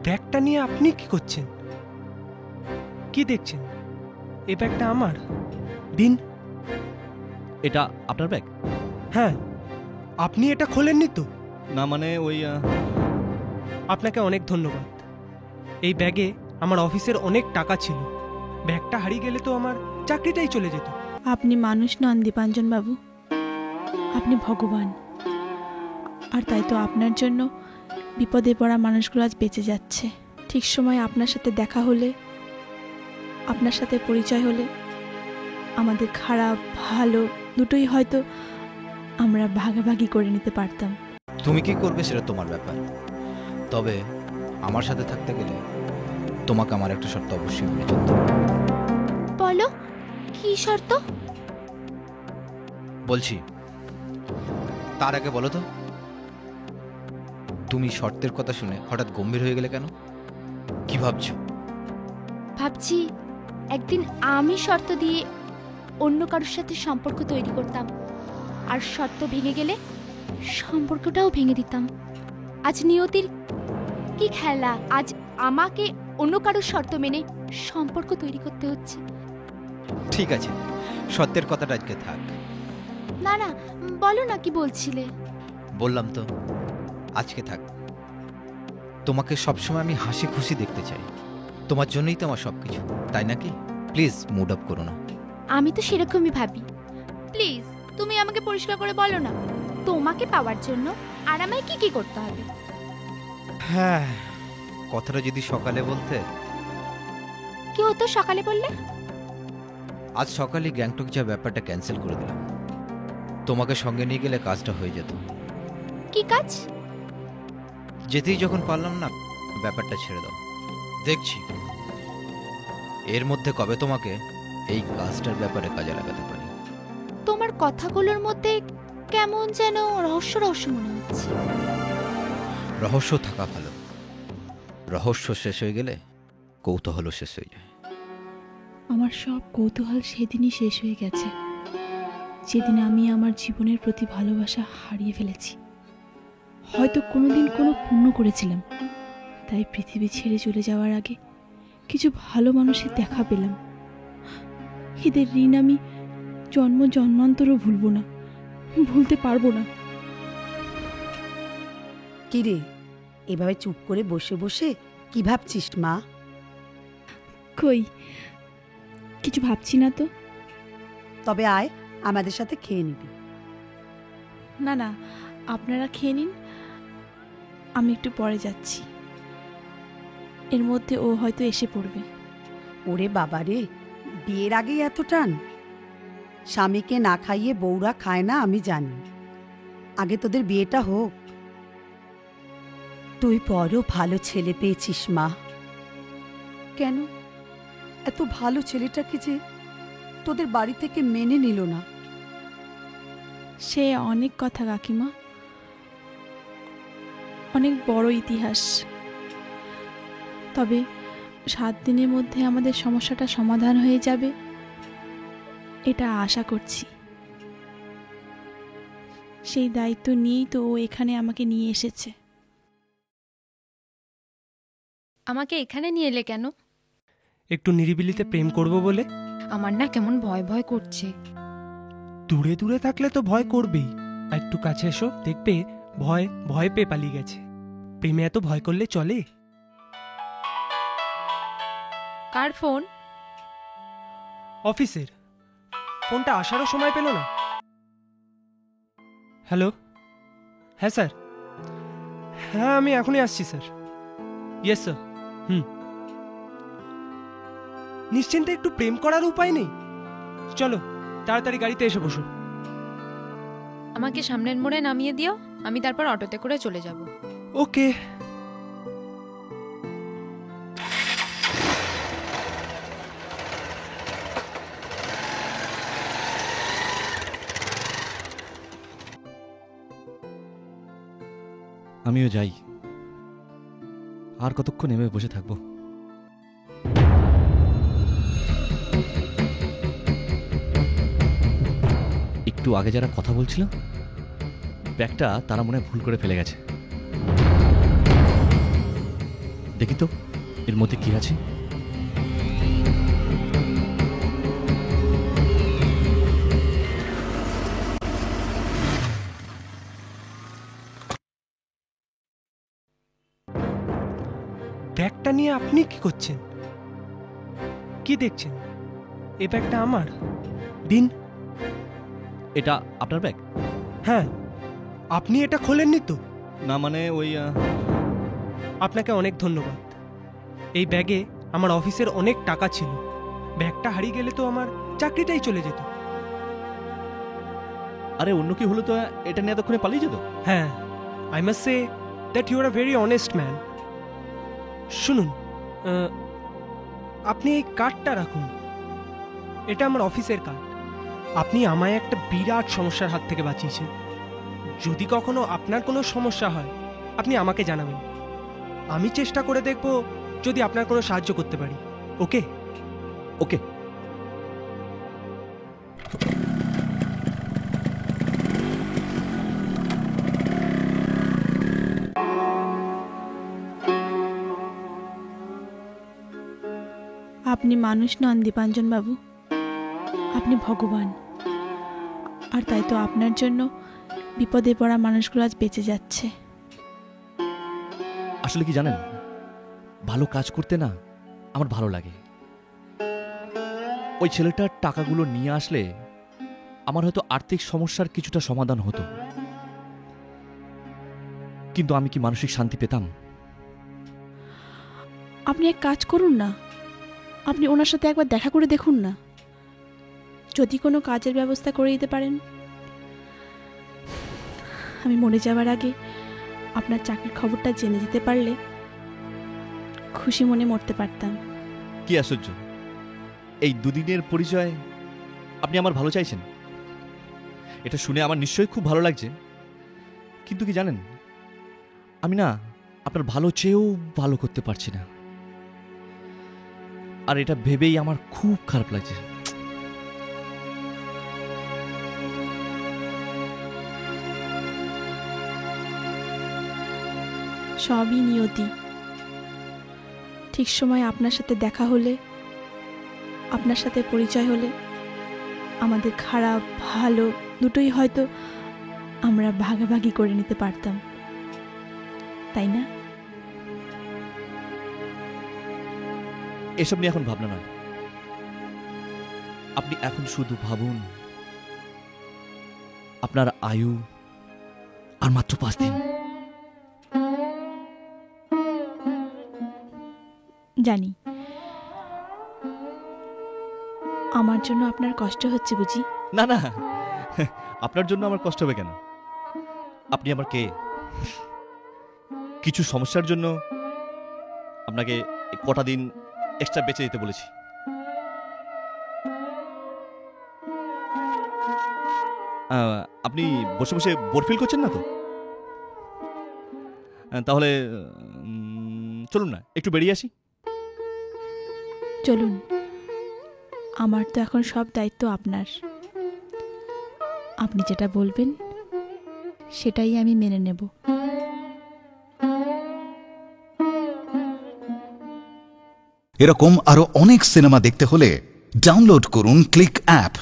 ব্যাগটা নিয়ে আপনি কি করছেন? কি দেখছেন? এই ব্যাগটা আমার। দিন। এটা আপনার ব্যাগ? হ্যাঁ। আপনি এটা খোলেননি তো? না, মানে ওই আপনাকে অনেক ধন্যবাদ। এই ব্যাগে আমার অফিসের অনেক টাকা ছিল। ব্যাগটা হারিয়ে গেলে তো আমার চাকরিটাই চলে যেত। আপনি মানুষ নন দীপাঞ্জন বাবু, আপনি ভগবান। আর তাই তো আপনার জন্য বিপদে পড়া মানুষগুলো আজ বেঁচে যাচ্ছে। ঠিক সময় আপনার সাথে দেখা হলে, আপনার সাথে পরিচয় হলে আমাদের খারাপ ভালো দুটোই হয়তো আমরা ভাগাভাগি করে নিতে পারতাম। তুমি কি করবে সেটা তোমার ব্যাপার, তবে আমার সাথে থাকতে গেলে তোমাকে আমার একটা শর্ত অবশ্যই মেনে চলতে হবে। বলো, কি শর্ত? বলছি, তার আগে বলো তো, তুমি শর্তের কথা শুনে হঠাৎ গম্ভীর হয়ে গেলে কেন? কি ভাবছো? ভাবছি একদিন আমি শর্ত দিয়ে অন্য কারোর সাথে সম্পর্ক তৈরি করতাম, আর শর্ত ভেঙে গেলে সম্পর্কটাও ভেঙে দিতাম। আজ নিয়তির কি খেলা, আজ আমাকে অন্য কারোর শর্ত মেনে সম্পর্ক তৈরি করতে হচ্ছে। ঠিক আছে, সত্যের কথাটা আজকে থাক। না না, বলো না, কি বলছিলে? বললাম তো, আজকে থাক। তোমাকে সবসময় আমি হাসি খুশি দেখতে চাই, তোমার জন্যই তো আমার সবকিছু, তাই নাকি? প্লিজ মুড আপ করো না। আমি তো সেরকমই ভাবি। প্লিজ তুমি আমাকে পরিষ্কার করে বলো না, তোমাকে পাওয়ার জন্য আর আমায় কি কি করতে হবে? হ্যাঁ, কথাটা যদি সকালে বলতে। কি হতো সকালে বললে? আজ সকালে গ্যাংটক যা ব্যাপারটা ক্যান্সেল করে দিলাম। তোমাকে সঙ্গে নিয়ে গেলে কাজটা হয়ে যেত। কি কাজ? যেতেই যখন পারলাম না, ব্যাপারটা ছেড়ে দাও। দেখছি এর মধ্যে কবে তোমাকে এই কাজটার ব্যাপারে কাজে লাগাতে পারি। তোমার কথাগুলোর মধ্যে কেমন যেন রহস্য রহস্য মনে হচ্ছে। রহস্য থাকা ভালো, রহস্য শেষ হয়ে গেলে কৌতূহলও শেষ হয়ে যায়। আমার সব কৌতূহল সেদিনই শেষ হয়ে গেছে, যেদিন আমি আমার জীবনের প্রতি ভালোবাসা হারিয়ে ফেলেছি। হয়তো কোনোদিন কোনো পুণ্য করেছিলাম, তাই পৃথিবী ছেড়ে চলে যাওয়ার আগে কিছু ভালো মানুষের দেখা পেলাম। এদের ঋণ আমি জন্ম জন্মান্তরও ভুলবো না, ভুলতে পারবো না। কিরে, এভাবে চুপ করে বসে বসে কি ভাবছিস মা? কই, কিছু ভাবছি না তো। তবে আয়, আমাদের সাথে খেয়ে নিবি। না না, আপনারা খেয়ে নিন, আমি একটু পরে যাচ্ছি। এর মধ্যে ও হয়তো এসে পড়বে। ওরে বাবারে, বিয়ের আগেই এত টান? স্বামীকে না খাইয়ে বউরা খায় না, আমি জানি। আগে তোদের বিয়েটা হোক। তুই বড় ভালো ছেলে পেয়েছিস মা। কেন এত ভালো ছেলেটাকে যে তোদের বাড়ি থেকে মেনে নিল না? সে অনেক কথা কাকিমা, অনেক বড় ইতিহাস। তবে 7 দিনের মধ্যে আমাদের সমস্যাটা সমাধান হয়ে যাবে, এটা আশা করছি। সেই দায়িত্ব নিয়েই তো ও এখানে আমাকে নিয়ে এসেছে। আমাকে এখানে নিয়ে এলে কেন? একটু নিরিবিলিতে প্রেম করব বলে। আমার না কেমন ভয় ভয় করছে। দূরে দূরে থাকলে তো ভয় করবেই, আর একটু কাছে এসো, দেখবে ভয় ভয় পেয়ে পালিয়ে গেছে। প্রেমে এত ভয় করলে চলে? কার ফোন? অফিসের। ফোনটা আসারও সময় পেল না। হ্যালো। হ্যাঁ স্যার, হ্যাঁ আমি এখনই আসছি স্যার। Yes sir. নিশ্চিন্তে একটু প্রেম করার উপায় নেই? চলো তাড়াতাড়ি গাড়িতে এসে বসো। আমাকে সামনের মোড়ে নামিয়ে দিও, আমি তারপর অটোতে করে চলে যাব। ওকে। আমিও যাই। আর কতক্ষণ নেমে বসে থাকবো? একটু আগে যারা কথা বলছিল, ব্যাগটা তারা মনে ভুল করে ফেলে গেছে। দেখি তো এর মধ্যে কি আছে। ব্যাগটা নিয়ে আপনি কি করছেন? কি দেখছেন? এই ব্যাগটা আমার। দিন। এটা আপনার ব্যাগ? হ্যাঁ। আপনি এটা খোলেননি তো? না, মানে ওই আপনাকে অনেক ধন্যবাদ। এই ব্যাগে আমার অফিসের অনেক টাকা ছিল। ব্যাগটা হারিয়ে গেলে তো আমার চাকরিটাই চলে যেত। আরে অন্য কি হলো তো এটা নিয়ে এতক্ষণে পালিয়ে যেত। হ্যাঁ, I must say that you are a very honest man. শুনুন, আপনি এই কার্ডটা রাখুন। এটা আমার অফিসের কার্ড। আপনি আমায় একটা বিরাট সমস্যার হাত থেকে বাঁচিয়েছেন। যদি কখনো আপনার কোনো সমস্যা হয় আপনি আমাকে জানাবেন। আমি চেষ্টা করে দেখব যদি আপনার কোনো সাহায্য করতে পারি। ওকে? ওকে। আপনি মানুষ নন দীপাঞ্জন বাবু, আপনি ভগবান। আর তাই তো আপনার জন্য বিপদে পড়া মানুষগুলো আজ বেঁচে যাচ্ছে। আসলে কি জানেন, ভালো কাজ করতে না আমার ভালো লাগে। ওই ছেলেটার টাকাগুলো নিয়ে আসলে আমার হয়তো আর্থিক সমস্যার কিছুটা সমাধান হতো, কিন্তু আমি কি মানসিক শান্তি পেতাম? আপনি এক কাজ করুন না, আপনি ওনার সাথে একবার দেখা করে দেখুন না, যদি কোনো কাজের ব্যবস্থা করে দিতে পারেন। আমি মরে যাওয়ার আগে আপনার চাকরির খবরটা জেনে যেতে পারলে খুশি মনে মরতে পারতাম। কি আশ্চর্য, এই দুদিনের পরিচয় আপনি আমার ভালো চাইছেন, এটা শুনে আমার নিশ্চয়ই খুব ভালো লাগছে। কিন্তু কি জানেন, আমি না আপনার ভালো চেয়েও ভালো করতে পারছি না, আর এটা ভেবেই আমার খুব খারাপ লাগছে। সবই নিয়তি। ঠিক সময় আপনার সাথে দেখা হলে, আপনার সাথে পরিচয় হলে আমাদের খারাপ ভালো দুটোই হয়তো আমরা ভাগাভাগি করে নিতে পারতাম, তাই না? এসব নিয়ে এখন ভাবনা নয়, আপনি এখন শুধু ভাবুন আপনার আয়ু আর মাত্র 5 দিন। জানি আমার জন্য আপনার কষ্ট হচ্ছে বুঝি? না না, আপনার জন্য আমার কষ্ট হবে কেন? আপনি আমার কে? কিছু সমস্যার জন্য আপনাকে কটা দিন এক্সট্রা বেঁচে যেতে বলেছি। আপনি বসে বসে বোর ফিল করছেন না তো? তাহলে চলুন না একটু বেরিয়ে আসি। চলুন, আমার তো এখন সব দায়িত্ব আপনার। আপনি যেটা বলবেন সেটাই আমি মেনে নেব। এরকম আরো অনেক সিনেমা দেখতে হলে ডাউনলোড করুন ক্লিক অ্যাপ।